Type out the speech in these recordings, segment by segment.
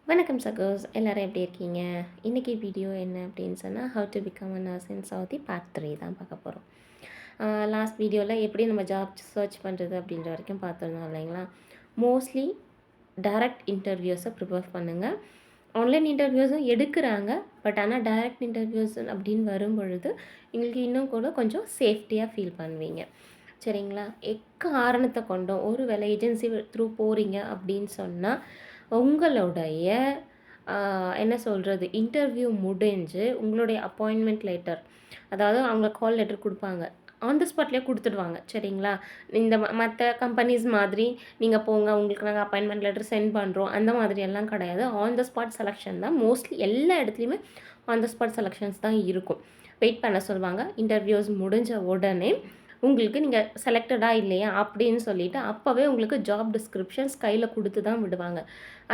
வணக்கம் சகோஸ், எல்லோரும் எப்படி இருக்கீங்க? இன்றைக்கி வீடியோ என்ன அப்படின்னு சொன்னால், how to become a nurse in Saudi part 3 தான் பார்க்க போகிறோம். லாஸ்ட் வீடியோவில் எப்படி நம்ம ஜாப் சர்ச் பண்ணுறது அப்படின்ற வரைக்கும் பார்த்துருந்தோம் இல்லைங்களா? மோஸ்ட்லி டைரக்ட் இன்டர்வியூஸை ப்ரிப்பேர் பண்ணுங்கள். ஆன்லைன் இன்டர்வியூஸும் எடுக்கிறாங்க, பட் ஆனால் டைரக்ட் இன்டர்வியூஸ் அப்படின்னு வரும்பொழுது எங்களுக்கு இன்னும் கூட கொஞ்சம் சேஃப்டியாக ஃபீல் பண்ணுவீங்க. சரிங்களா? எக்காரணத்தை கொண்டும் ஒரு வேலை ஏஜென்சி த்ரூ போகிறீங்க அப்படின்னு சொன்னால் உங்களுடைய என்ன சொல்கிறது, இன்டர்வியூ முடிஞ்சு உங்களுடைய அப்பாயின்மெண்ட் லெட்டர், அதாவது அவங்க கால் லெட்டர் கொடுப்பாங்க, ஆன் த ஸ்பாட்லேயே கொடுத்துடுவாங்க. சரிங்களா? இந்த மற்ற கம்பெனிஸ் மாதிரி நீங்கள் போங்க, உங்களுக்கு நாங்கள் அப்பாயின்மெண்ட் லெட்டர் சென்ட் பண்ணுறோம் அந்த மாதிரியெல்லாம் கிடையாது. ஆன் த ஸ்பாட் செலெக்ஷன் தான். மோஸ்ட்லி எல்லா இடத்துலையுமே ஆன் த ஸ்பாட் செலெக்ஷன்ஸ் தான் இருக்கும். வெயிட் பண்ண சொல்லுவாங்க. இன்டர்வியூஸ் முடிஞ்ச உடனே உங்களுக்கு நீங்கள் செலக்டடாக இல்லையா அப்படின்னு சொல்லிவிட்டு அப்போவே உங்களுக்கு ஜாப் டிஸ்கிரிப்ஷன்ஸ் கையில் கொடுத்து தான் விடுவாங்க.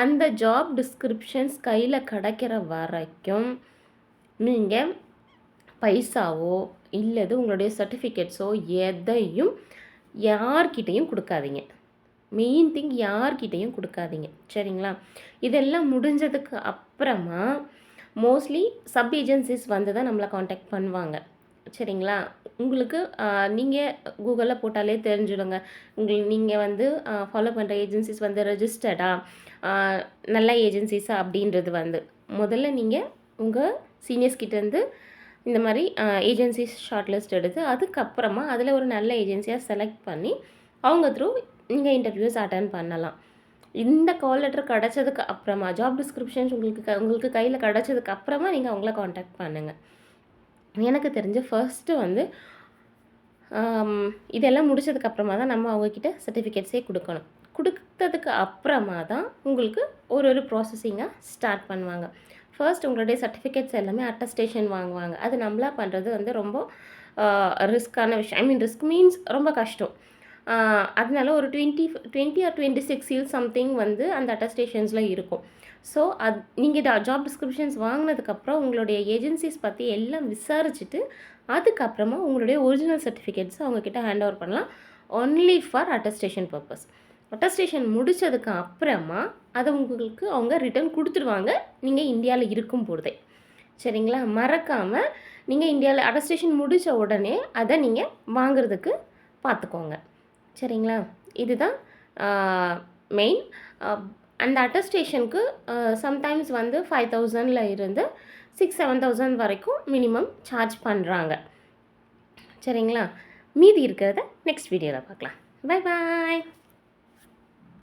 அந்த ஜாப் டிஸ்கிரிப்ஷன்ஸ் கையில் கிடைக்கிற வரைக்கும் நீங்கள் பைசாவோ இல்லது உங்களுடைய சர்டிஃபிகேட்ஸோ எதையும் யார்கிட்டையும் கொடுக்காதீங்க. மெயின் திங், யார்கிட்டையும் கொடுக்காதீங்க. சரிங்களா? இதெல்லாம் முடிஞ்சதுக்கு அப்புறமா மோஸ்ட்லி சப் ஏஜென்சிஸ் வந்து தான் நம்மளை காண்டாக்ட் பண்ணுவாங்க. சரிங்களா? உங்களுக்கு நீங்கள் கூகுளில் போட்டாலே தெரிஞ்சிடுங்க. நீங்கள் வந்து ஃபாலோ பண்ணுற ஏஜென்சிஸ் வந்து ரெஜிஸ்டர்டா, நல்ல ஏஜென்சிஸா அப்படின்றது வந்து முதல்ல நீங்கள் உங்கள் சீனியர்ஸ் கிட்டேருந்து இந்த மாதிரி ஏஜென்சிஸ் ஷார்ட் லிஸ்ட் எடுத்து அதுக்கப்புறமா அதில் ஒரு நல்ல ஏஜென்சியாக செலக்ட் பண்ணி அவங்க த்ரூ நீங்கள் இன்டர்வியூஸ் அட்டன் பண்ணலாம். இந்த கால் லெட்டர் கிடச்சதுக்கு அப்புறமா ஜாப் டிஸ்கிரிப்ஷன்ஸ் உங்களுக்கு கையில் கிடச்சதுக்கு அப்புறமா நீங்கள் அவங்கள காண்டாக்ட் பண்ணுங்கள். எனக்கு தெரிஞ்ச ஃபர்ஸ்ட்டு வந்து இதெல்லாம் முடிச்சதுக்கப்புறமா தான் நம்ம அவங்கக்கிட்ட சர்டிஃபிகேட்ஸே கொடுக்கணும். கொடுத்ததுக்கு அப்புறமா தான் உங்களுக்கு ஒரு ப்ராசஸிங்காக ஸ்டார்ட் பண்ணுவாங்க. ஃபர்ஸ்ட் உங்களுடைய சர்டிஃபிகேட்ஸ் எல்லாமே அட்டஸ்டேஷன் வாங்குவாங்க. அது நம்மளா பண்ணுறது வந்து ரொம்ப ரிஸ்க்கான விஷயம். ஐ மீன் ரிஸ்க் மீன்ஸ் ரொம்ப கஷ்டம். அதனால ஒரு 20 ஆர் 26 சீல் சம்திங் வந்து அந்த அட்டஸ்டேஷன்ஸில் இருக்கும். ஸோ நீங்கள் ஜாப் டிஸ்கிரிப்ஷன்ஸ் வாங்கினதுக்கப்புறம் உங்களுடைய ஏஜென்சிஸ் பற்றி எல்லாம் விசாரிச்சுட்டு அதுக்கப்புறமா உங்களுடைய ஒரிஜினல் சர்டிஃபிகேட்ஸ் அவங்கக்கிட்ட ஹேண்ட் ஓவர் பண்ணலாம். Only for attestation purpose. Attestation முடித்ததுக்கு அப்புறமா அதை உங்களுக்கு அவங்க ரிட்டர்ன் கொடுத்துடுவாங்க, நீங்கள் இந்தியாவில் இருக்கும் போதே. சரிங்களா? மறக்காமல் நீங்கள் இந்தியாவில் அட்டஸ்டேஷன் முடித்த உடனே அதை நீங்கள் வாங்குறதுக்கு பார்த்துக்கோங்க. சரிங்களா? இதுதான் மெயின். அந்த அட்டஸ்டேஷனுக்கு சம்டைம்ஸ் வந்து 5000 இருந்து 6-7,000 வரைக்கும் மினிமம் சார்ஜ் பண்ணுறாங்க. சரிங்களா? மீதி இருக்கிறத நெக்ஸ்ட் வீடியோவில் பார்க்கலாம். Bye bye.